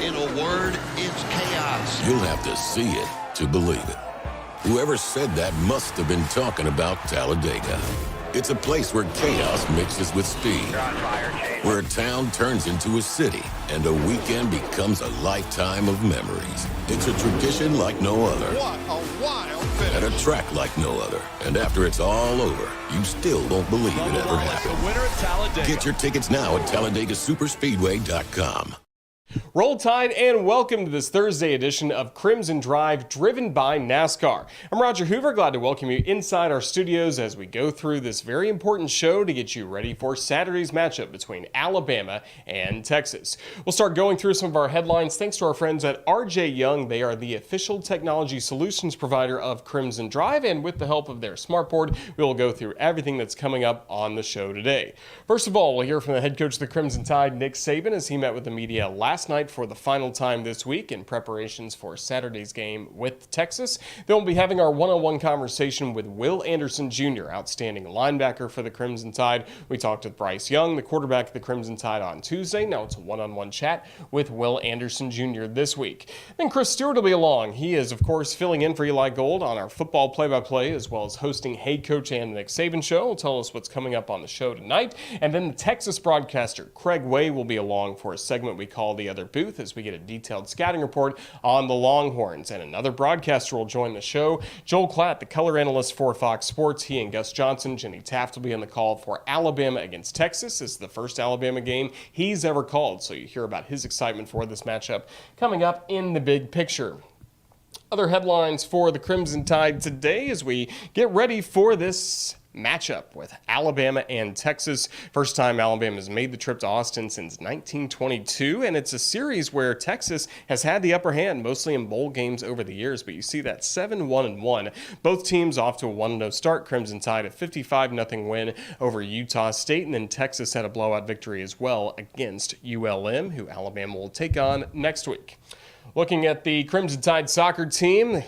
In a word, it's chaos. You'll have to see it to believe it. Whoever said that must have been talking about Talladega. It's a place where chaos mixes with speed, where a town turns into a city, and a weekend becomes a lifetime of memories. It's a tradition like no other. What a wild finish. At a track like no other. And after it's all over, you still don't believe it ever happened. The winner at Talladega. Get your tickets now at TalladegaSuperspeedway.com. Roll Tide and welcome to this Thursday edition of Crimson Drive, driven by NASCAR. I'm Roger Hoover, glad to welcome you inside our studios as we go through this very important show to get you ready for Saturday's matchup between Alabama and Texas. We'll start going through some of our headlines thanks to our friends at RJ Young. They are the official technology solutions provider of Crimson Drive, and with the help of their smartboard, we will go through everything that's coming up on the show today. First of all, we'll hear from the head coach of the Crimson Tide, Nick Saban, as he met with the media last night for the final time this week in preparations for Saturday's game with Texas. Then we'll be having our one-on-one conversation with Will Anderson Jr., outstanding linebacker for the Crimson Tide. We talked with Bryce Young, the quarterback of the Crimson Tide, on Tuesday. Now it's a one-on-one chat with Will Anderson Jr. this week. Then Chris Stewart will be along. He is, of course, filling in for Eli Gold on our football play-by-play, as well as hosting Head Coach and the Nick Saban Show. He'll tell us what's coming up on the show tonight. And then the Texas broadcaster, Craig Way, will be along for a segment we call The Other Booth, as we get a detailed scouting report on the Longhorns. And another broadcaster will join the show, Joel Klatt, the color analyst for Fox Sports. He and Gus Johnson, Jenny Taft will be on the call for Alabama against Texas. This is the first Alabama game he's ever called, so you hear about his excitement for this matchup coming up in the big picture. Other headlines for the Crimson Tide today as we get ready for this matchup with Alabama and Texas. First time Alabama has made the trip to Austin since 1922, and it's a series where Texas has had the upper hand, mostly in bowl games over the years, but you see that 7-1-1. Both teams off to a 1-0 start. Crimson Tide a 55-0 win over Utah State, and then Texas had a blowout victory as well against ULM, who Alabama will take on next week. Looking at the Crimson Tide soccer team,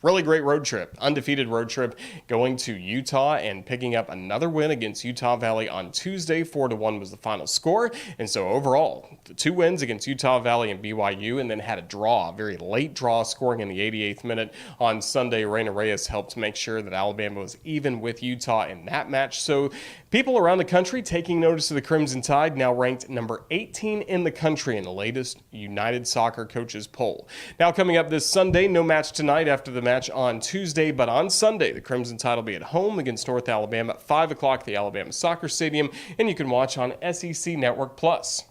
really great road trip, undefeated road trip, going to Utah and picking up another win against Utah Valley on Tuesday. 4-1 was the final score. And so overall, the two wins against Utah Valley and BYU, and then had a draw, a very late draw, scoring in the 88th minute on Sunday. Reyna Reyes helped make sure that Alabama was even with Utah in that match. So people around the country taking notice of the Crimson Tide, now ranked number 18 in the country in the latest United Soccer Coaches poll. Now coming up this Sunday, no match tonight after the match on Tuesday, but on Sunday, the Crimson Tide will be at home against North Alabama at 5 o'clock at the Alabama Soccer Stadium, and you can watch on SEC Network Plus.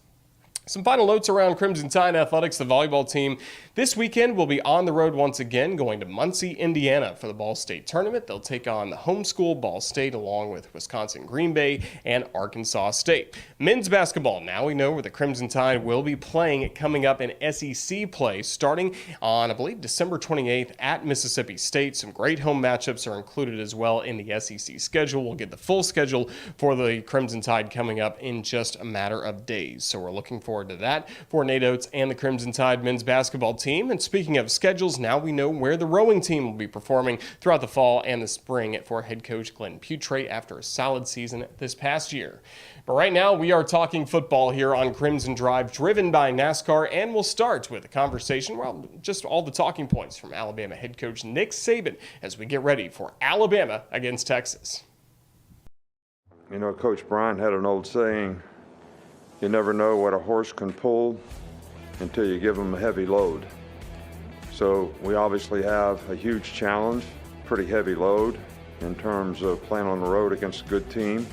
Some final notes around Crimson Tide athletics. The volleyball team this weekend will be on the road once again, going to Muncie, Indiana for the Ball State tournament. They'll take on the homeschool Ball State along with Wisconsin Green Bay and Arkansas State. Men's basketball, now we know where the Crimson Tide will be playing coming up in SEC play starting on, I believe, December 28th at Mississippi State. Some great home matchups are included as well in the SEC schedule. We'll get the full schedule for the Crimson Tide coming up in just a matter of days. So we're looking forward to that for Nate Oates and the Crimson Tide men's basketball team. And speaking of schedules, now we know where the rowing team will be performing throughout the fall and the spring for head coach Glenn Putre after a solid season this past year. But right now we are talking football here on Crimson Drive, driven by NASCAR, and we'll start with a conversation, well, just all the talking points from Alabama head coach Nick Saban as we get ready for Alabama against Texas. You know, Coach Bryant had an old saying, you never know what a horse can pull until you give him a heavy load. So we obviously have a huge challenge, pretty heavy load in terms of playing on the road against a good team.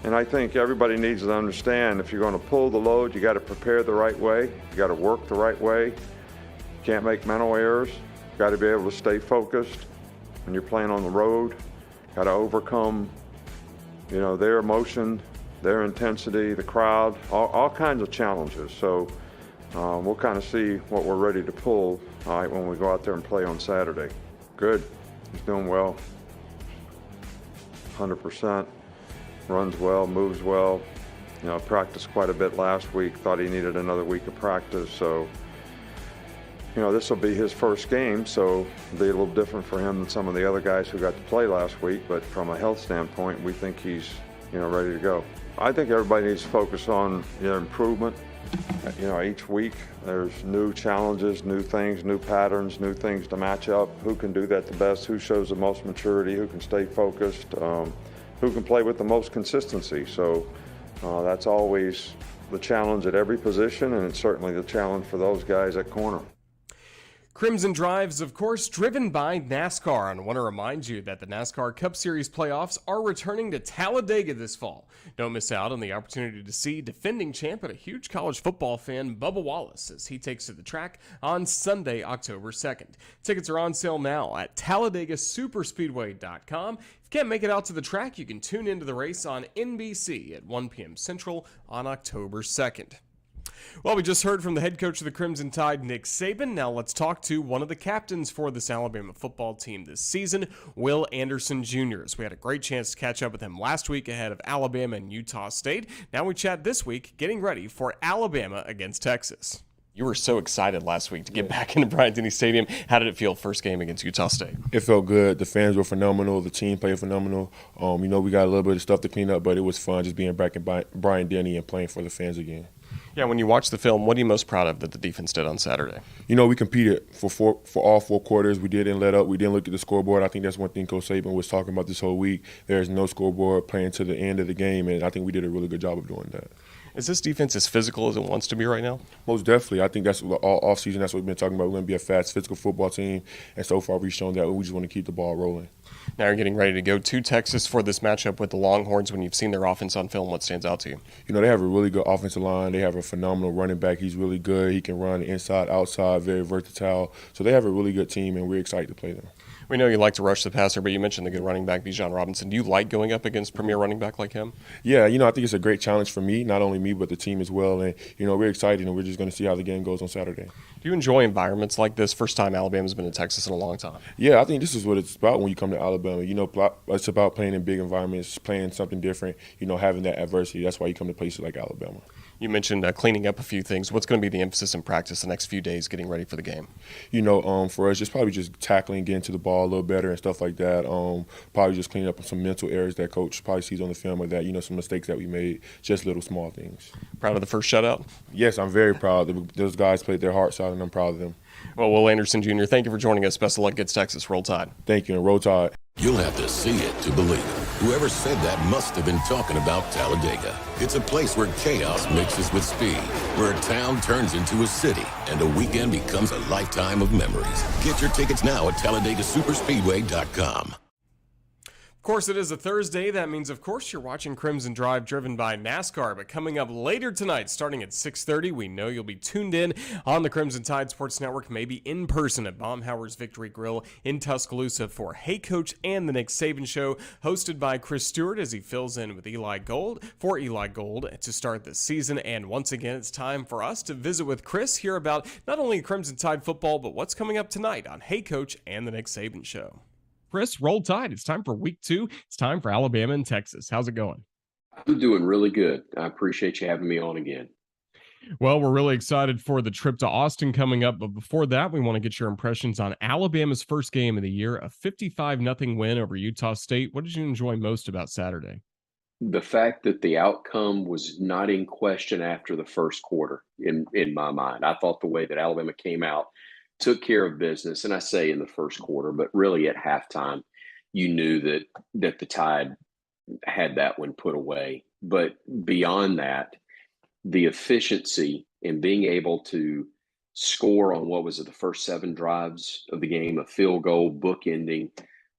And I think everybody needs to understand if you're going to pull the load, you got to prepare the right way, you got to work the right way, you can't make mental errors, you got to be able to stay focused when you're playing on the road, got to overcome, you know, their emotion, their intensity, the crowd, all kinds of challenges. So we'll kind of see what we're ready to pull when we go out there and play on Saturday. Good, he's doing well, 100%, runs well, moves well. You know, practiced quite a bit last week, thought he needed another week of practice. So, you know, this will be his first game, so it'll be a little different for him than some of the other guys who got to play last week. But from a health standpoint, we think he's, you know, ready to go. I think everybody needs to focus on their improvement Each week there's new challenges, new things, new patterns, new things to match up. Who can do that the best? Who shows the most maturity? Who can stay focused? Who can play with the most consistency? So that's always the challenge at every position, and it's certainly the challenge for those guys at corner. Crimson Drives, of course, driven by NASCAR. And I want to remind you that the NASCAR Cup Series playoffs are returning to Talladega this fall. Don't miss out on the opportunity to see defending champ and a huge college football fan, Bubba Wallace, as he takes to the track on Sunday, October 2nd. Tickets are on sale now at TalladagaSuperspeedway.com. If you can't make it out to the track, you can tune into the race on NBC at 1 p.m. Central on October 2nd. Well, we just heard from the head coach of the Crimson Tide, Nick Saban. Now let's talk to one of the captains for this Alabama football team this season, Will Anderson Jr. We had a great chance to catch up with him last week ahead of Alabama and Utah State. Now we chat this week, getting ready for Alabama against Texas. You were so excited last week to get back into Bryant-Denny Stadium. How did it feel first game against Utah State? It felt good. The fans were phenomenal. The team played phenomenal. We got a little bit of stuff to clean up, but it was fun just being back in Bryant-Denny and playing for the fans again. Yeah, when you watch the film, what are you most proud of that the defense did on Saturday? We competed for all 4 quarters. We didn't let up. We didn't look at the scoreboard. I think that's one thing Coach Saban was talking about this whole week. There's no scoreboard playing to the end of the game, and I think we did a really good job of doing that. Is this defense as physical as it wants to be right now? Most definitely. I think that's all offseason. That's what we've been talking about. We're going to be a fast, physical football team, and so far we've shown that we just want to keep the ball rolling. Now you're getting ready to go to Texas for this matchup with the Longhorns. When you've seen their offense on film, what stands out to you? They have a really good offensive line. They have a phenomenal running back. He's really good. He can run inside, outside, very versatile. So they have a really good team, and we're excited to play them. We know you like to rush the passer, but you mentioned the good running back, Bijan Robinson. Do you like going up against premier running back like him? Yeah, I think it's a great challenge for me, not only me, but the team as well. And, we're excited, and we're just going to see how the game goes on Saturday. Do you enjoy environments like this? First time Alabama's been in Texas in a long time. Yeah, I think this is what it's about when you come to Alabama. It's about playing in big environments, playing something different, having that adversity. That's why you come to places like Alabama. You mentioned cleaning up a few things. What's going to be the emphasis in practice the next few days getting ready for the game? For us, probably just tackling, getting to the ball a little better and stuff like that. Probably just cleaning up some mental errors that Coach probably sees on the film or that, some mistakes that we made, just little small things. Proud of the first shutout? Yes, I'm very proud. Those guys played their hearts out, and I'm proud of them. Well, Will Anderson Jr., thank you for joining us. Best of luck against Texas. Roll Tide. Thank you, and Roll Tide. You'll have to see it to believe it. Whoever said that must have been talking about Talladega. It's a place where chaos mixes with speed, where a town turns into a city, and a weekend becomes a lifetime of memories. Get your tickets now at TalladagaSuperspeedway.com. Of course, it is a Thursday. That means, of course, you're watching Crimson Drive driven by NASCAR. But coming up later tonight, starting at 6:30, we know you'll be tuned in on the Crimson Tide Sports Network, maybe in person at Baumhower's Victory Grill in Tuscaloosa for Hey Coach and the Nick Saban Show, hosted by Chris Stewart as he fills in with Eli Gold to start this season. And once again, it's time for us to visit with Chris, hear about not only Crimson Tide football, but what's coming up tonight on Hey Coach and the Nick Saban Show. Chris, Roll Tide. It's time for week 2. It's time for Alabama and Texas. How's it going? I'm doing really good. I appreciate you having me on again. Well, we're really excited for the trip to Austin coming up. But before that, we want to get your impressions on Alabama's first game of the year, a 55-0 win over Utah State. What did you enjoy most about Saturday? The fact that the outcome was not in question after the first quarter, in my mind. I thought the way that Alabama came out, took care of business, and I say in the first quarter, but really at halftime, you knew that the Tide had that one put away. But beyond that, the efficiency in being able to score on what was it, the first 7 drives of the game, a field goal, bookending,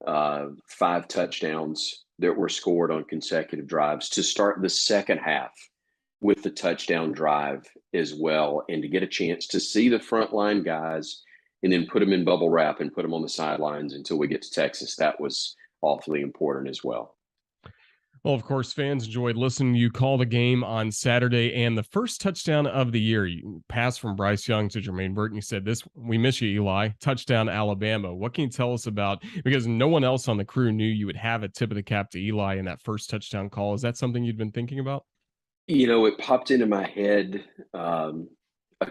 5 touchdowns that were scored on consecutive drives to start the second half with the touchdown drive as well, and to get a chance to see the frontline guys and then put them in bubble wrap and put them on the sidelines until we get to Texas. That was awfully important as well. Well, of course, fans enjoyed listening to you call the game on Saturday, and the first touchdown of the year, you passed from Bryce Young to Jermaine Burton. You said, "This, we miss you, Eli. Touchdown, Alabama." What can you tell us about, because no one else on the crew knew you would have a tip of the cap to Eli in that first touchdown call. Is that something you'd been thinking about? It popped into my head a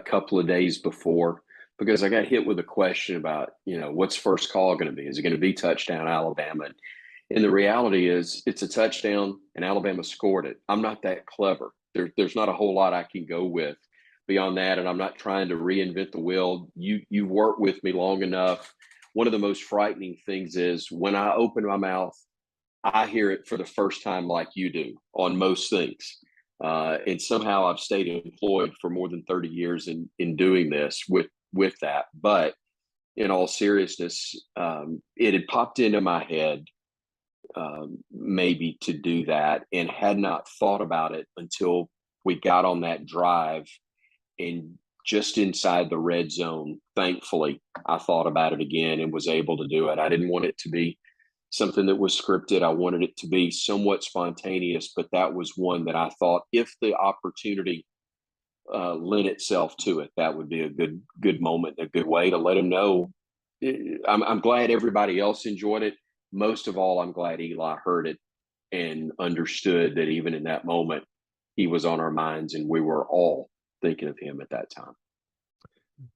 couple of days before, because I got hit with a question about, what's first call going to be? Is it going to be touchdown Alabama? And the reality is it's a touchdown and Alabama scored it. I'm not that clever. There's not a whole lot I can go with beyond that, and I'm not trying to reinvent the wheel. You've worked with me long enough. One of the most frightening things is when I open my mouth, I hear it for the first time like you do on most things. And somehow I've stayed employed for more than 30 years in doing this with that. But in all seriousness, it had popped into my head maybe to do that, and had not thought about it until we got on that drive and just inside the red zone. Thankfully, I thought about it again and was able to do it. I didn't want it to be something that was scripted. I wanted it to be somewhat spontaneous, but that was one that I thought if the opportunity lent itself to it, that would be a good moment, a good way to let him know. I'm glad everybody else enjoyed it. Most of all, I'm glad Eli heard it and understood that even in that moment, he was on our minds and we were all thinking of him at that time.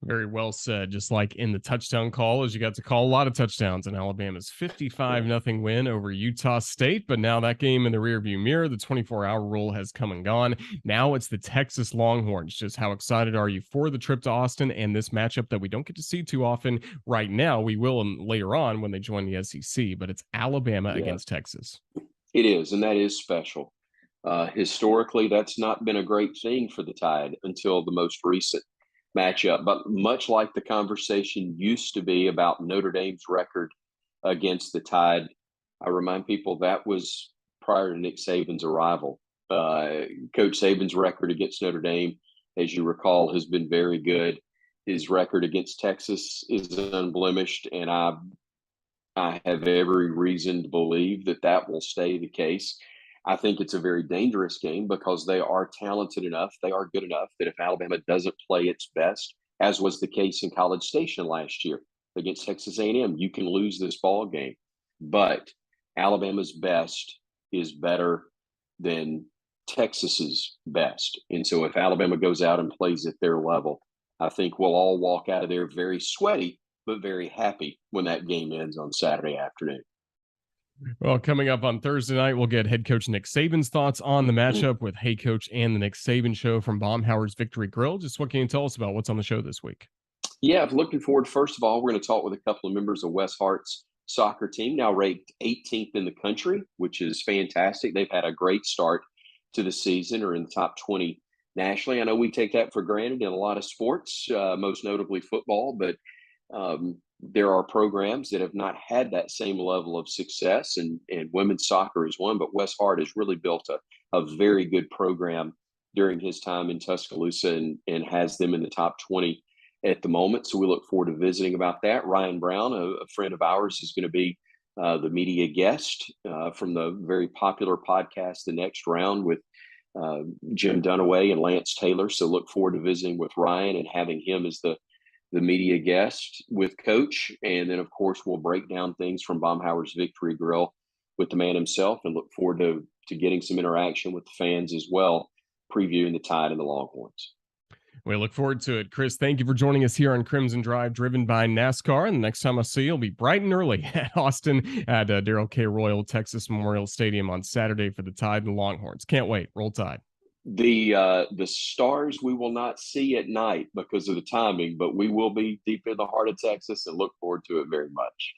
Very well said. Just like in the touchdown call, as you got to call a lot of touchdowns in Alabama's 55-0 win over Utah State. But now that game in the rearview mirror, the 24-hour rule has come and gone. Now it's the Texas Longhorns. Just how excited are you for the trip to Austin and this matchup that we don't get to see too often right now? We will later on when they join the SEC, but it's Alabama against Texas. It is, and that is special. Historically, that's not been a great thing for the Tide until the most recent matchup. But much like the conversation used to be about Notre Dame's record against the Tide, I remind people that was prior to Nick Saban's arrival. Coach Saban's record against Notre Dame, as you recall, has been very good. His record against Texas is unblemished, and I have every reason to believe that that will stay the case. I think it's a very dangerous game because they are talented enough, they are good enough that if Alabama doesn't play its best, as was the case in College Station last year against Texas A&M, you can lose this ball game. But Alabama's best is better than Texas's best. And so if Alabama goes out and plays at their level, I think we'll all walk out of there very sweaty, but very happy when that game ends on Saturday afternoon. Well, coming up on Thursday night, we'll get head coach Nick Saban's thoughts on the matchup with Hey Coach and the Nick Saban Show from Baumhauer's Victory Grill. Just what can you tell us about what's on the show this week? Yeah, I'm looking forward. First of all, we're going to talk with a couple of members of West Hart's soccer team, now ranked 18th in the country, which is fantastic. They've had a great start to the season, or in the top 20 nationally. I know we take that for granted in a lot of sports, most notably football, but there are programs that have not had that same level of success, and women's soccer is one, but West Hart has really built a very good program during his time in Tuscaloosa and has them in the top 20 at the moment. So we look forward to visiting about that. Ryan Brown, a friend of ours, is going to be the media guest from the very popular podcast, The Next Round, with Jim Dunaway and Lance Taylor. So look forward to visiting with Ryan and having him as the media guest with Coach. And then, of course, we'll break down things from Baumhauer's Victory Grill with the man himself, and look forward to getting some interaction with the fans as well, previewing the Tide and the Longhorns. We look forward to it. Chris, thank you for joining us here on Crimson Drive, driven by NASCAR. And the next time I see you, will be bright and early at Austin at Darrell K. Royal Texas Memorial Stadium on Saturday for the Tide and the Longhorns. Can't wait. Roll Tide. The stars we will not see at night because of the timing, but we will be deep in the heart of Texas and look forward to it very much.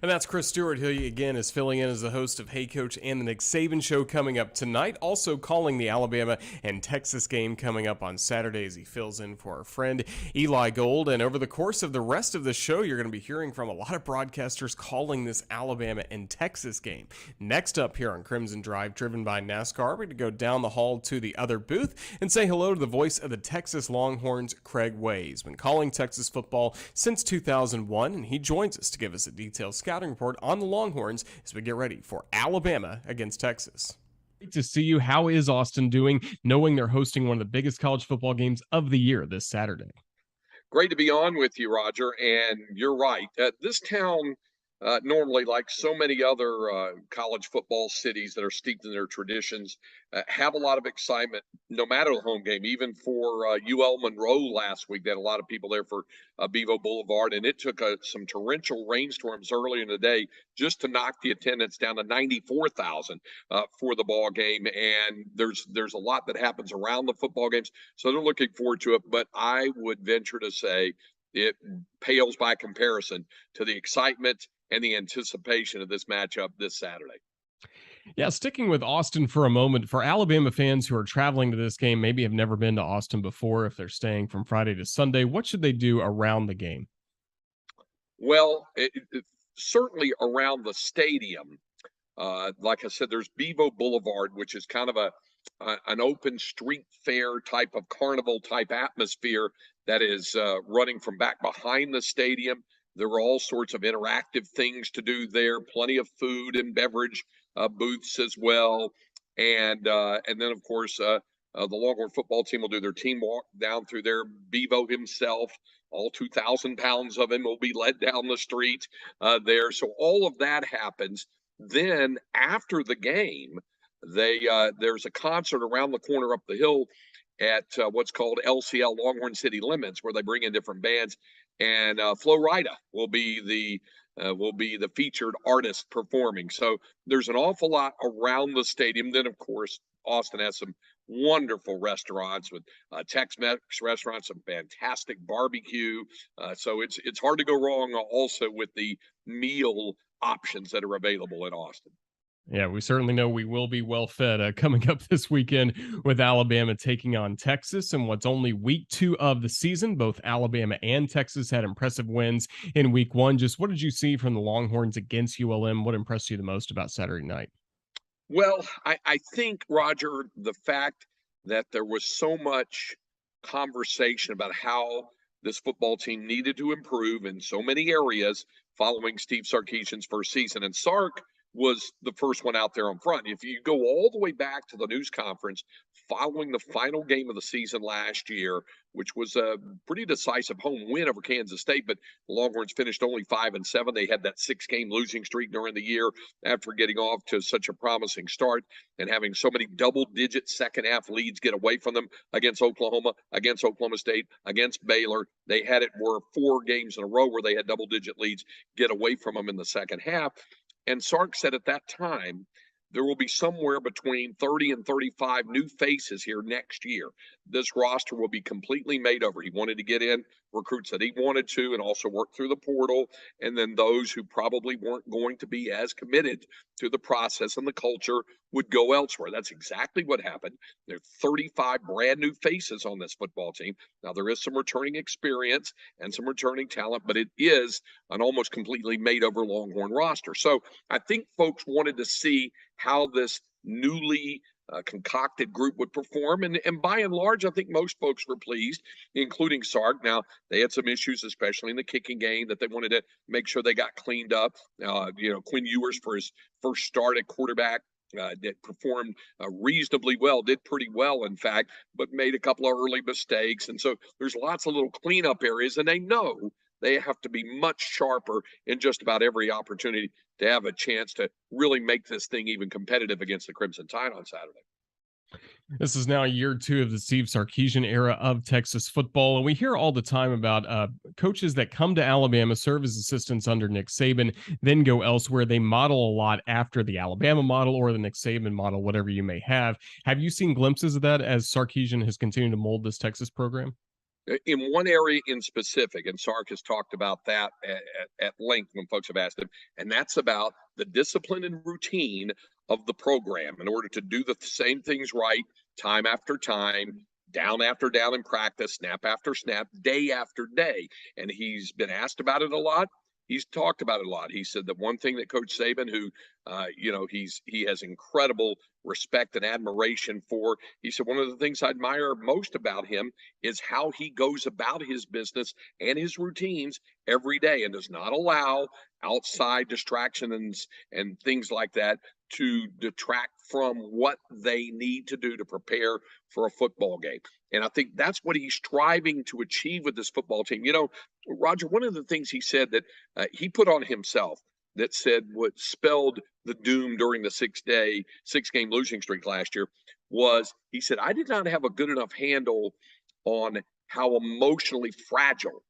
And that's Chris Stewart, who again is filling in as the host of Hey Coach and the Nick Saban Show coming up tonight. Also calling the Alabama and Texas game coming up on Saturday as he fills in for our friend Eli Gold. And over the course of the rest of the show, you're going to be hearing from a lot of broadcasters calling this Alabama and Texas game. Next up here on Crimson Drive, driven by NASCAR, we're going to go down the hall to the other booth and say hello to the voice of the Texas Longhorns, Craig Way. He's been calling Texas football since 2001, and he joins us to give us a detailed scouting report on the Longhorns as we get ready for Alabama against Texas. Great to see you. How is Austin doing, knowing they're hosting one of the biggest college football games of the year this Saturday? Great to be on with you, Roger. And you're right. This town normally, like so many other college football cities that are steeped in their traditions, have a lot of excitement no matter the home game. Even for UL Monroe last week, they had a lot of people there for Bevo Boulevard, and it took some torrential rainstorms earlier in the day just to knock the attendance down to 94,000 for the ball game. And there's a lot that happens around the football games, so they're looking forward to it. But I would venture to say it pales by comparison to the excitement and the anticipation of this matchup this Saturday. Yeah, sticking with Austin for a moment, for Alabama fans who are traveling to this game, maybe have never been to Austin before, if they're staying from Friday to Sunday, what should they do around the game? Well, certainly around the stadium. Like I said, there's Bevo Boulevard, which is kind of an open street fair type of carnival type atmosphere that is running from back behind the stadium. There are all sorts of interactive things to do there, plenty of food and beverage booths as well. And then, of course, the Longhorn football team will do their team walk down through there. Bevo himself, all 2,000 pounds of him, will be led down the street there. So all of that happens. Then after the game, there's a concert around the corner up the hill at what's called LCL, Longhorn City Limits, where they bring in different bands, and Flo Rida will be the featured artist performing. So there's an awful lot around the stadium. Then, of course, Austin has some wonderful restaurants with Tex-Mex restaurants, some fantastic barbecue. So it's hard to go wrong also with the meal options that are available in Austin. Yeah, we certainly know we will be well fed coming up this weekend with Alabama taking on Texas in what's only week 2 of the season. Both Alabama and Texas had impressive wins in week 1. Just what did you see from the Longhorns against ULM? What impressed you the most about Saturday night? Well, I think, Roger, the fact that there was so much conversation about how this football team needed to improve in so many areas following Steve Sarkisian's first season. And Sark was the first one out there on front. If you go all the way back to the news conference following the final game of the season last year, which was a pretty decisive home win over Kansas State, but the Longhorns finished only 5-7. They had that 6-game losing streak during the year after getting off to such a promising start and having so many double-digit second-half leads get away from them against Oklahoma, against Oklahoma State, against Baylor. They had it were 4 games in a row where they had double-digit leads get away from them in the second half. And Sark said at that time, there will be somewhere between 30 and 35 new faces here next year. This roster will be completely made over. He wanted to get in recruits that he wanted to and also work through the portal, and then those who probably weren't going to be as committed to the process and the culture would go elsewhere. That's exactly what happened. There are 35 brand new faces on this football team. Now, there is some returning experience and some returning talent, but it is an almost completely made over Longhorn roster. So I think folks wanted to see how this newly concocted group would perform. And by and large, I think most folks were pleased, including Sark. Now, they had some issues, especially in the kicking game, that they wanted to make sure they got cleaned up. Quinn Ewers, for his first start at quarterback, that performed reasonably well, did pretty well, in fact, but made a couple of early mistakes. And so there's lots of little cleanup areas, and they know they have to be much sharper in just about every opportunity to have a chance to really make this thing even competitive against the Crimson Tide on Saturday. This is now year 2 of the Steve Sarkisian era of Texas football, and we hear all the time about coaches that come to Alabama, serve as assistants under Nick Saban, then go elsewhere. They model a lot after the Alabama model or the Nick Saban model, whatever you may have. Have you seen glimpses of that as Sarkisian has continued to mold this Texas program? In one area in specific, and Sark has talked about that at length when folks have asked him, and that's about the discipline and routine of the program in order to do the same things right time after time, down after down in practice, snap after snap, day after day. And he's been asked about it a lot. He's talked about it a lot. He said that one thing that Coach Saban, who, he has incredible respect and admiration for, he said one of the things I admire most about him is how he goes about his business and his routines every day and does not allow outside distractions and things like that to detract from what they need to do to prepare for a football game. And I think that's what he's striving to achieve with this football team. Roger, one of the things he said that he put on himself that said what spelled the doom during the six-game losing streak last year was, he said, I did not have a good enough handle on how emotionally fragile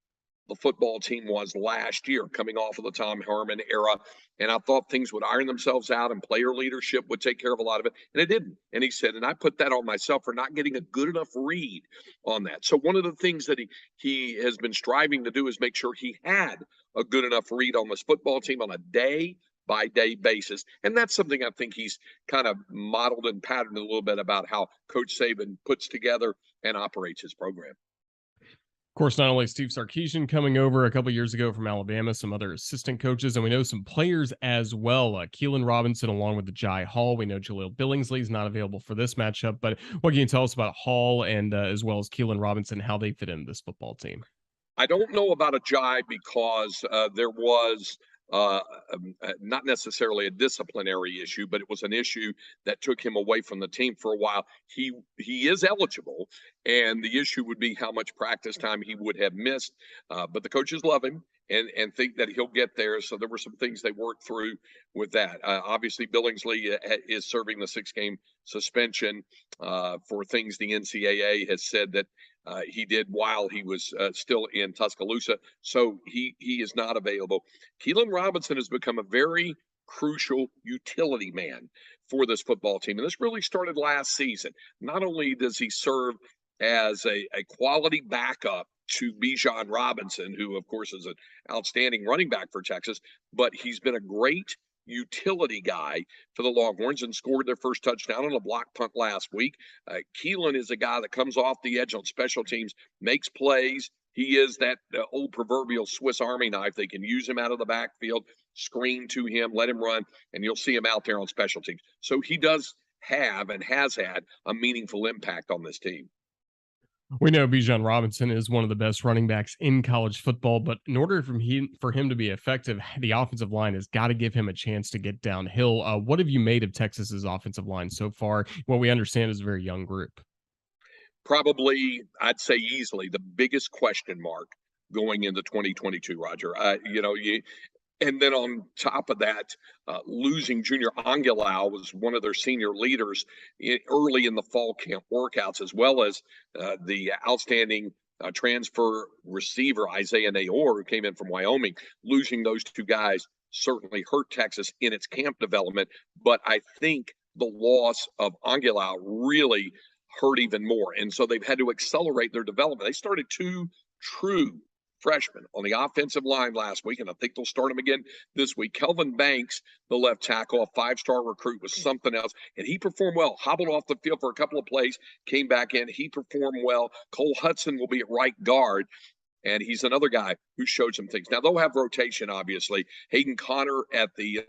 the football team was last year, coming off of the Tom Herman era. And I thought things would iron themselves out and player leadership would take care of a lot of it. And it didn't. And he said, and I put that on myself for not getting a good enough read on that. So one of the things that he has been striving to do is make sure he had a good enough read on this football team on a day-by-day basis. And that's something I think he's kind of modeled and patterned a little bit about how Coach Saban puts together and operates his program. Of course, not only Steve Sarkisian coming over a couple years ago from Alabama, some other assistant coaches, and we know some players as well. Keelan Robinson, along with the Jai Hall. We know Jaleel Billingsley is not available for this matchup, but what can you tell us about Hall and as well as Keelan Robinson, how they fit in this football team? I don't know about a Jai because there was not necessarily a disciplinary issue, but it was an issue that took him away from the team for a while. He is eligible, and the issue would be how much practice time he would have missed. But the coaches love him and think that he'll get there. So there were some things they worked through with that. Obviously, Billingsley is serving the 6-game suspension for things the NCAA has said that he did while he was still in Tuscaloosa. So he is not available. Keelan Robinson has become a very crucial utility man for this football team. And this really started last season. Not only does he serve as a quality backup to Bijan Robinson, who, of course, is an outstanding running back for Texas, but he's been a great utility guy for the Longhorns and scored their first touchdown on a block punt last week. Keelan is a guy that comes off the edge on special teams, makes plays. He is that old proverbial Swiss Army knife. They can use him out of the backfield, screen to him, let him run, and you'll see him out there on special teams. So he does have and has had a meaningful impact on this team. We know Bijan Robinson is one of the best running backs in college football, but in order for him to be effective, the offensive line has got to give him a chance to get downhill. What have you made of Texas's offensive line so far? What we understand is a very young group. Probably, I'd say easily the biggest question mark going into 2022, Roger. And then on top of that, losing Junior Angilau was one of their senior leaders early in the fall camp workouts, as well as the outstanding transfer receiver, Isaiah Nayor, who came in from Wyoming. Losing those two guys certainly hurt Texas in its camp development. But I think the loss of Angilau really hurt even more. And so they've had to accelerate their development. They started 2 true freshman on the offensive line last week, and I think they'll start him again this week. Kelvin Banks, the left tackle, a 5-star recruit, was something else, and he performed well. Hobbled off the field for a couple of plays, came back in. He performed well. Cole Hudson will be at right guard, and he's another guy who showed some things. Now, they'll have rotation, obviously. Hayden Connor at the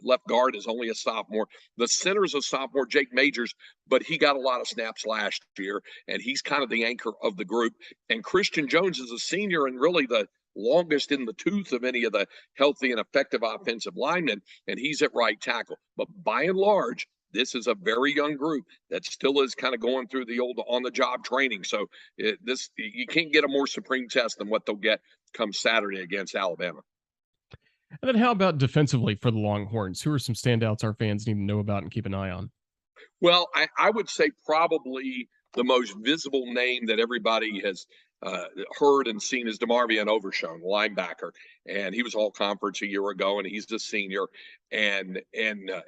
left guard is only a sophomore. The center is a sophomore, Jake Majors, but he got a lot of snaps last year, and he's kind of the anchor of the group. And Christian Jones is a senior and really the longest in the tooth of any of the healthy and effective offensive linemen, and he's at right tackle. But by and large, this is a very young group that still is kind of going through the old on-the-job training. So you can't get a more supreme test than what they'll get come Saturday against Alabama. And then how about defensively for the Longhorns? Who are some standouts our fans need to know about and keep an eye on? Well, I would say probably the most visible name that everybody has heard and seen is DeMarvion Overshown, linebacker, and he was all conference a year ago, and he's a senior and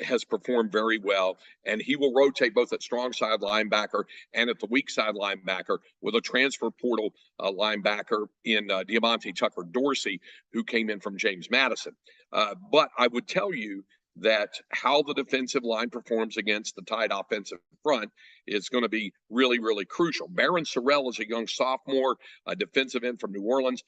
has performed very well. And he will rotate both at strong side linebacker and at the weak side linebacker with a transfer portal linebacker in Diamante Tucker Dorsey, who came in from James Madison. But I would tell you that how the defensive line performs against the tight offensive front is going to be really, really crucial. Barron Sorrell is a young sophomore, a defensive end from New Orleans,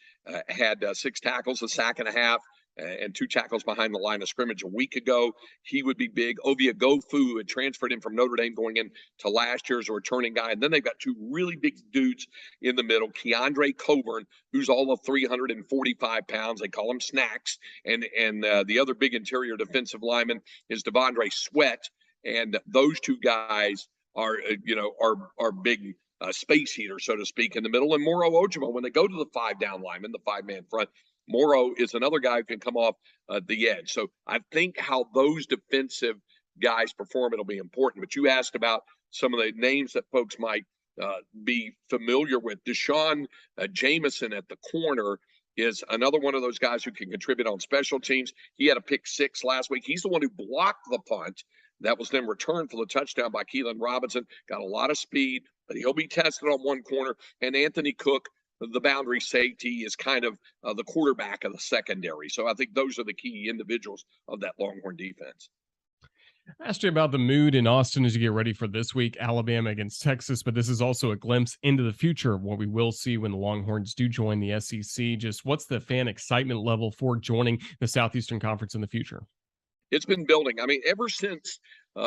had 6 tackles, a sack and a half, and 2 tackles behind the line of scrimmage a week ago. He would be big. Ovia Gofu, who had transferred in from Notre Dame going into last year as a returning guy. And then they've got 2 really big dudes in the middle. Keandre Coburn, who's all of 345 pounds. They call him Snacks. And the other big interior defensive lineman is Devondre Sweat. And those 2 guys are big space heaters, so to speak, in the middle. And Moro Ojimo, when they go to the 5-down lineman, the 5-man front, Morrow is another guy who can come off the edge. So I think how those defensive guys perform, it'll be important. But you asked about some of the names that folks might be familiar with. Deshaun Jameson at the corner is another one of those guys who can contribute on special teams. He had a pick 6 last week. He's the one who blocked the punt that was then returned for the touchdown by Keelan Robinson. Got a lot of speed, but he'll be tested on one corner. And Anthony Cook, the boundary safety, is kind of the quarterback of the secondary. So I think those are the key individuals of that Longhorn defense. I asked you about the mood in Austin as you get ready for this week, Alabama against Texas, but this is also a glimpse into the future of what we will see when the Longhorns do join the SEC. Just what's the fan excitement level for joining the Southeastern Conference in the future? It's been building. I mean, ever since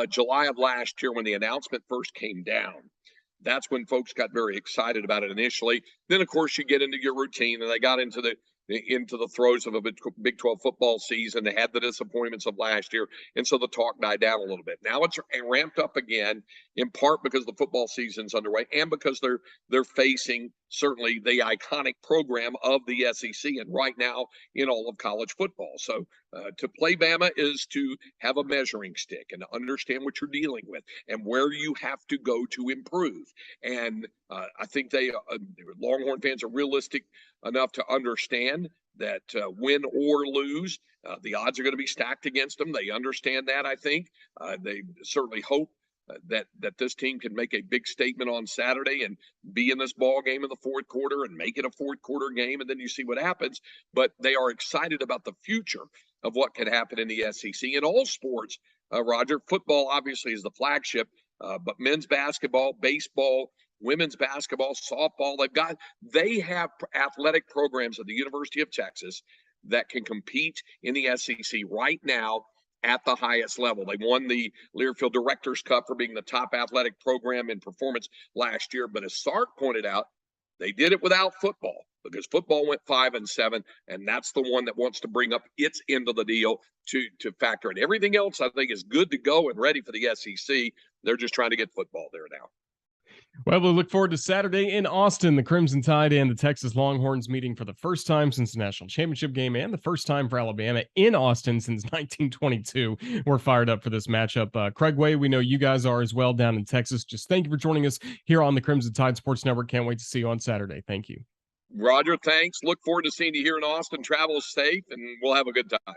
July of last year when the announcement first came down, that's when folks got very excited about it initially. Then, of course, you get into your routine, and they got into the throes of a Big 12 football season. They had the disappointments of last year, and so the talk died down a little bit. Now it's ramped up again, in part because the football season's underway and because they're facing certainly the iconic program of the SEC and right now in all of college football. So to play Bama is to have a measuring stick and to understand what you're dealing with and where you have to go to improve. And I think Longhorn fans are realistic enough to understand that win or lose, the odds are going to be stacked against them. They understand that, I think. They certainly hope that this team can make a big statement on Saturday and be in this ball game in the fourth quarter and make it a fourth quarter game, and then you see what happens. But they are excited about the future of what could happen in the SEC in all sports. Roger, football obviously is the flagship, but men's basketball, baseball, women's basketball, softball, they have athletic programs at the University of Texas that can compete in the SEC right now at the highest level. They won the Learfield Directors Cup for being the top athletic program in performance last year. But as Sark pointed out, they did it without football because football went 5-7, and that's the one that wants to bring up its end of the deal to factor in. Everything else, I think, is good to go and ready for the SEC. They're just trying to get football there now. Well, we'll look forward to Saturday in Austin. The Crimson Tide and the Texas Longhorns meeting for the first time since the national championship game and the first time for Alabama in Austin since 1922. We're fired up for this matchup. Craig Way, we know you guys are as well down in Texas. Just thank you for joining us here on the Crimson Tide Sports Network. Can't wait to see you on Saturday. Thank you. Roger, thanks. Look forward to seeing you here in Austin. Travel safe, and we'll have a good time.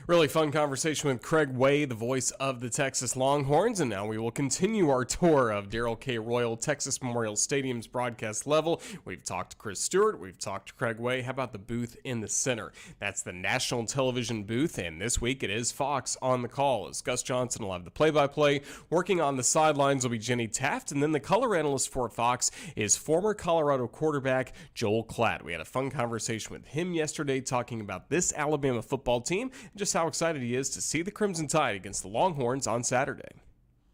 Really fun conversation with Craig Way, the voice of the Texas Longhorns. And now we will continue our tour of Darrell K. Royal Texas Memorial Stadium's broadcast level. We've talked to Chris Stewart. We've talked to Craig Way. How about the booth in the center? That's the national television booth. And this week it is Fox on the call as Gus Johnson will have the play-by-play. Working on the sidelines will be Jenny Taft. And then the color analyst for Fox is former Colorado quarterback Joel Klatt. We had a fun conversation with him yesterday talking about this Alabama football team and just how excited he is to see the Crimson Tide against the Longhorns on Saturday.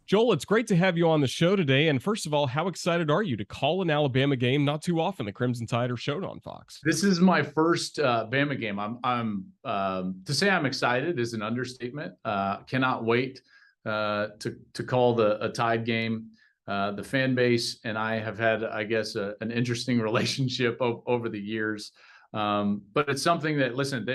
Joel, it's great to have you on the show today. And first of all, how excited are you to call an Alabama game? Not too often the Crimson Tide are showed on Fox. This is my first Bama game. I'm to say I'm excited is an understatement. Cannot wait to call a Tide game. The fan base and I have had, I guess, an interesting relationship over the years. But it's something that, listen,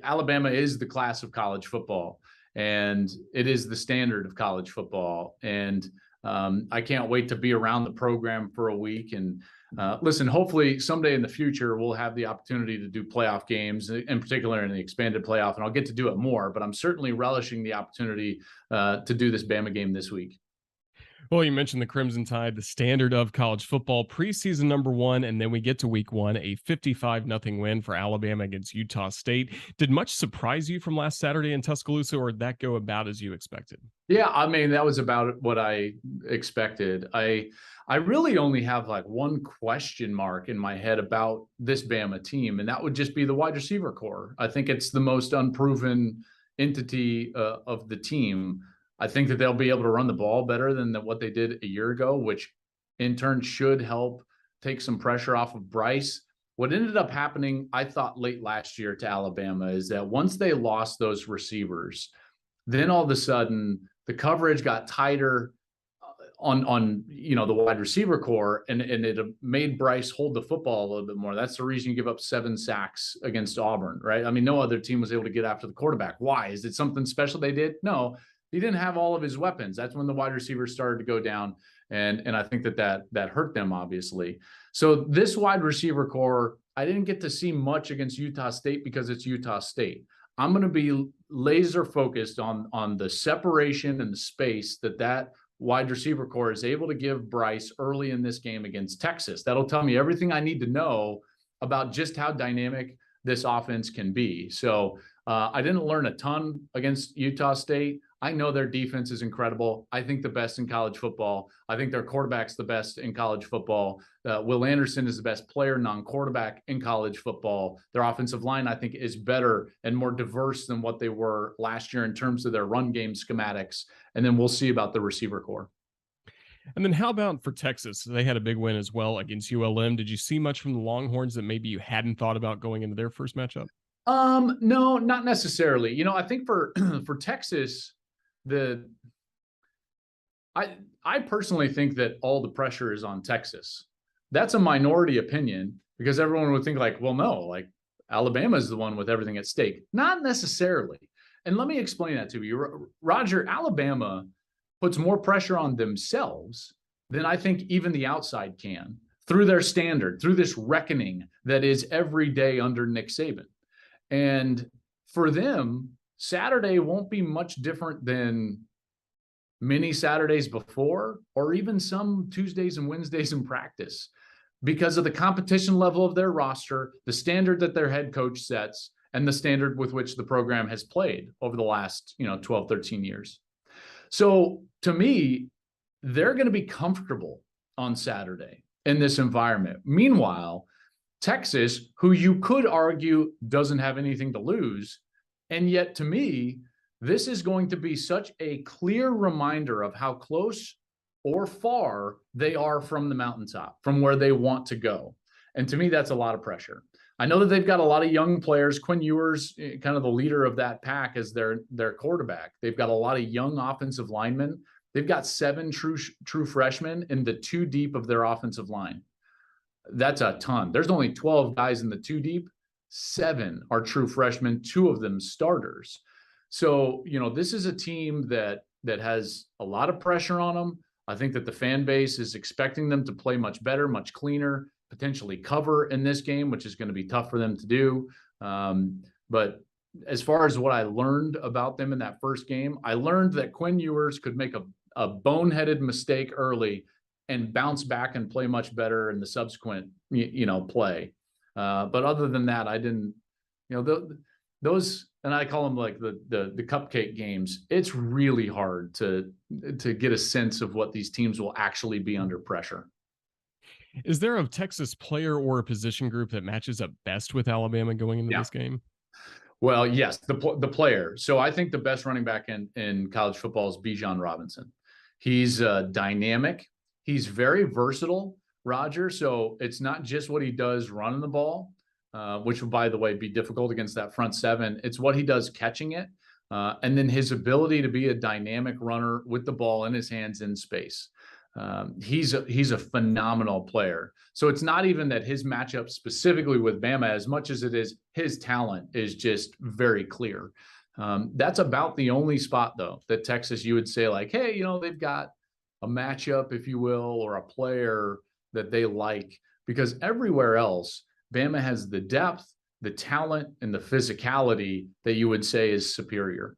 Alabama is the class of college football, and it is the standard of college football. And I can't wait to be around the program for a week. And listen, hopefully someday in the future, we'll have the opportunity to do playoff games, in particular in the expanded playoff, and I'll get to do it more, but I'm certainly relishing the opportunity to do this Bama game this week. Well, you mentioned the Crimson Tide, the standard of college football, preseason number 1, and then we get to week 1, a 55-0 win for Alabama against Utah State. Did much surprise you from last Saturday in Tuscaloosa, or did that go about as you expected? Yeah, I mean, that was about what I expected. I really only have like one question mark in my head about this Bama team, and that would just be the wide receiver core. I think it's the most unproven entity of the team. I think that they'll be able to run the ball better than what they did a year ago, which in turn should help take some pressure off of Bryce. What ended up happening, I thought, late last year to Alabama is that once they lost those receivers, then all of a sudden the coverage got tighter on the wide receiver core, and it made Bryce hold the football a little bit more. That's the reason you give up 7 sacks against Auburn, right? I mean, no other team was able to get after the quarterback. Why? Is it something special they did? No, he didn't have all of his weapons. That's when the wide receivers started to go down, and I think that hurt them, obviously. So this wide receiver core, I didn't get to see much against Utah State because it's Utah State. I'm going to be laser focused on the separation and the space that wide receiver core is able to give Bryce early in this game against Texas. That'll tell me everything I need to know about just how dynamic this offense can be. So I didn't learn a ton against Utah State. I know their defense is incredible. I think the best in college football. I think their quarterback's the best in college football. Will Anderson is the best player, non-quarterback in college football. Their offensive line, I think, is better and more diverse than what they were last year in terms of their run game schematics. And then we'll see about the receiver core. And then how about for Texas? They had a big win as well against ULM. Did you see much from the Longhorns that maybe you hadn't thought about going into their first matchup? No, not necessarily. I think for Texas, I personally think that all the pressure is on Texas. That's a minority opinion because everyone would think like, well, no, like Alabama is the one with everything at stake. Not necessarily. And let me explain that to you. Roger, Alabama puts more pressure on themselves than I think even the outside can through their standard, through this reckoning that is every day under Nick Saban. And for them, Saturday won't be much different than many Saturdays before, or even some Tuesdays and Wednesdays in practice, because of the competition level of their roster, the standard that their head coach sets, and the standard with which the program has played over the last 12, 13 years. So to me, they're going to be comfortable on Saturday in this environment. Meanwhile, Texas, who you could argue doesn't have anything to lose, and yet to me, this is going to be such a clear reminder of how close or far they are from the mountaintop, from where they want to go. And to me, that's a lot of pressure. I know that they've got a lot of young players. Quinn Ewers, kind of the leader of that pack, as their quarterback. They've got a lot of young offensive linemen. They've got 7 true freshmen in the 2 deep of their offensive line. That's a ton. There's only 12 guys in the 2 deep. 7 are true freshmen, 2 of them starters. So, this is a team that has a lot of pressure on them. I think that the fan base is expecting them to play much better, much cleaner, potentially cover in this game, which is going to be tough for them to do. But as far as what I learned about them in that first game, I learned that Quinn Ewers could make a boneheaded mistake early and bounce back and play much better in the subsequent, play. But other than that, I didn't, those, and I call them like the cupcake games. It's really hard to get a sense of what these teams will actually be under pressure. Is there a Texas player or a position group that matches up best with Alabama going into this game? Well, yes, the player. So I think the best running back in college football is Bijan Robinson. He's dynamic. He's very versatile, Roger. So it's not just what he does running the ball, which will, by the way, be difficult against that front 7. It's what he does catching it. And then his ability to be a dynamic runner with the ball in his hands in space. He's a phenomenal player. So it's not even that his matchup specifically with Bama, as much as it is his talent is just very clear. That's about the only spot, though, that Texas, you would say like, hey, they've got a matchup, if you will, or a player that they like, because everywhere else, Bama has the depth, the talent, and the physicality that you would say is superior.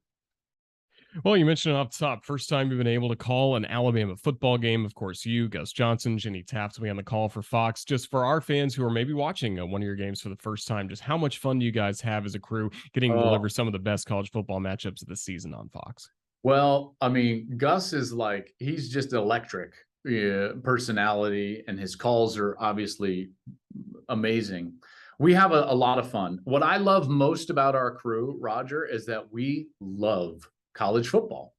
Well, you mentioned it off the top. First time you've been able to call an Alabama football game. Of course, you, Gus Johnson, Jenny Taft will be on the call for Fox. Just for our fans who are maybe watching one of your games for the first time, just how much fun do you guys have as a crew getting to deliver some of the best college football matchups of the season on Fox? Well, I mean, Gus is like, he's just electric personality, and his calls are obviously amazing. We have a lot of fun. What I love most about our crew, Roger, is that we love college football.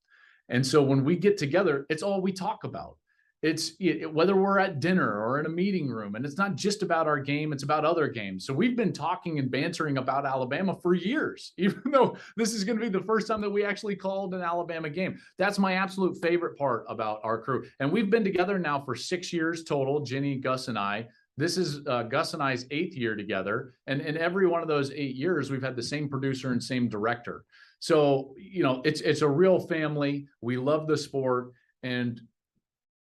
And so when we get together, it's all we talk about. whether we're at dinner or in a meeting room, and it's not just about our game, it's about other games. So we've been talking and bantering about Alabama for years, even though this is going to be the first time that we actually called an Alabama game. That's my absolute favorite part about our crew. And we've been together now for 6 years total, Jenny, Gus, and I. This is Gus and I's 8th year together. And in every one of those 8 years, we've had the same producer and same director. So, it's a real family. We love the sport. And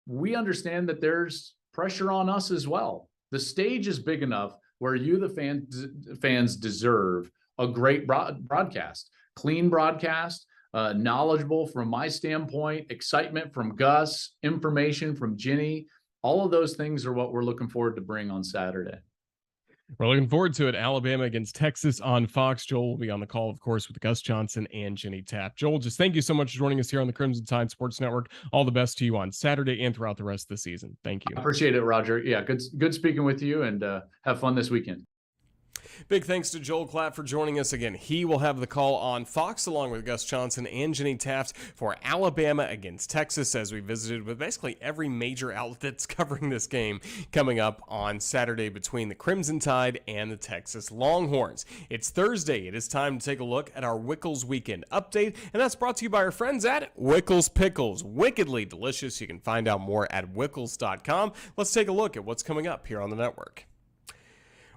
we understand that there's pressure on us as well. The stage is big enough where you, the fans, deserve a great broadcast, clean broadcast, knowledgeable from my standpoint, excitement from Gus, information from Ginny. All of those things are what we're looking forward to bring on Saturday. We're looking forward to it. Alabama against Texas on Fox. Joel will be on the call, of course, with Gus Johnson and Jenny Tapp. Joel, just thank you so much for joining us here on the Crimson Tide Sports Network. All the best to you on Saturday and throughout the rest of the season. Thank you. I appreciate it, Roger. Yeah, good speaking with you, and have fun this weekend. Big thanks to Joel Klatt for joining us again. He will have the call on Fox along with Gus Johnson and Jenny Taft for Alabama against Texas, as we visited with basically every major outlet that's covering this game coming up on Saturday between the Crimson Tide and the Texas Longhorns. It's Thursday. It is time to take a look at our Wickles Weekend Update, and that's brought to you by our friends at Wickles Pickles. Wickedly delicious. You can find out more at wickles.com. Let's take a look at what's coming up here on the network.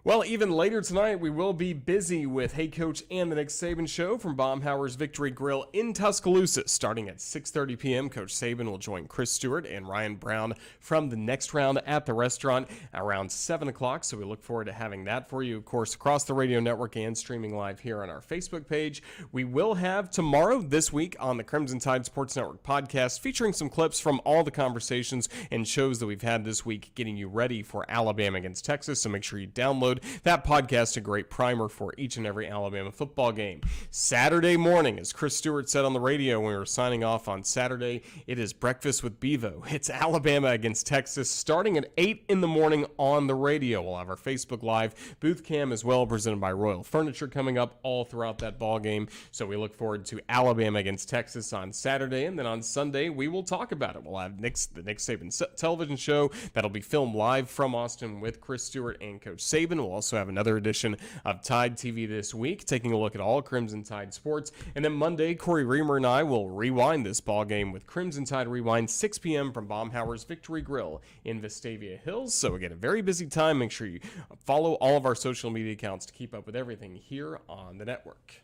Well, even later tonight, we will be busy with Hey Coach and the Nick Saban Show from Baumhower's Victory Grill in Tuscaloosa. Starting at 6:30 p.m., Coach Saban will join Chris Stewart and Ryan Brown from the next round at the restaurant around 7 o'clock. So we look forward to having that for you, of course, across the radio network and streaming live here on our Facebook page. We will have tomorrow, this week, on the Crimson Tide Sports Network podcast, featuring some clips from all the conversations and shows that we've had this week, getting you ready for Alabama against Texas. So make sure you download that podcast, a great primer for each and every Alabama football game. Saturday morning, as Chris Stewart said on the radio when we were signing off on Saturday, it is Breakfast with Bevo. It's Alabama against Texas, starting at 8 in the morning on the radio. We'll have our Facebook Live booth cam as well, presented by Royal Furniture, coming up all throughout that ball game. So we look forward to Alabama against Texas on Saturday, and then on Sunday, we will talk about it. We'll have the Nick Saban television show that'll be filmed live from Austin with Chris Stewart and Coach Saban. We'll also have another edition of Tide TV this week, taking a look at all Crimson Tide sports. And then Monday, Corey Reamer and I will rewind this ball game with Crimson Tide Rewind, 6 p.m. from Baumhower's Victory Grill in Vestavia Hills. So again, a very busy time. Make sure you follow all of our social media accounts to keep up with everything here on the network.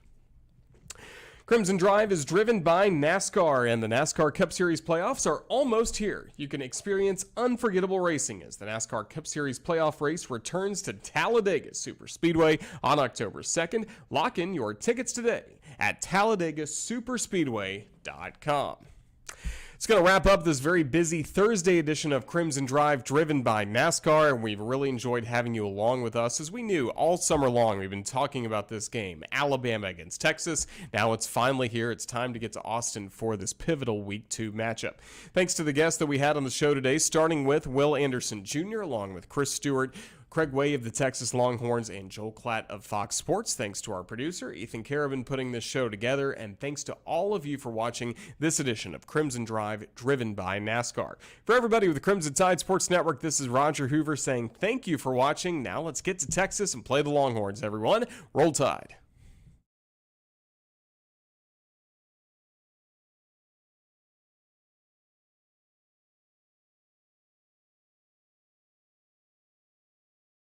Crimson Drive is driven by NASCAR, and the NASCAR Cup Series playoffs are almost here. You can experience unforgettable racing as the NASCAR Cup Series playoff race returns to Talladega Superspeedway on October 2nd. Lock in your tickets today at TalladegaSuperspeedway.com. It's going to wrap up this very busy Thursday edition of Crimson Drive, driven by NASCAR, and we've really enjoyed having you along with us. As we knew all summer long, we've been talking about this game, Alabama against Texas. Now it's finally here. It's time to get to Austin for this pivotal Week 2 matchup. Thanks to the guests that we had on the show today, starting with Will Anderson Jr., along with Chris Stewart, Craig Way of the Texas Longhorns, and Joel Klatt of Fox Sports. Thanks to our producer, Ethan Carabin, putting this show together, and thanks to all of you for watching this edition of Crimson Drive, driven by NASCAR. For everybody with the Crimson Tide Sports Network, this is Roger Hoover saying thank you for watching. Now let's get to Texas and play the Longhorns, everyone. Roll Tide.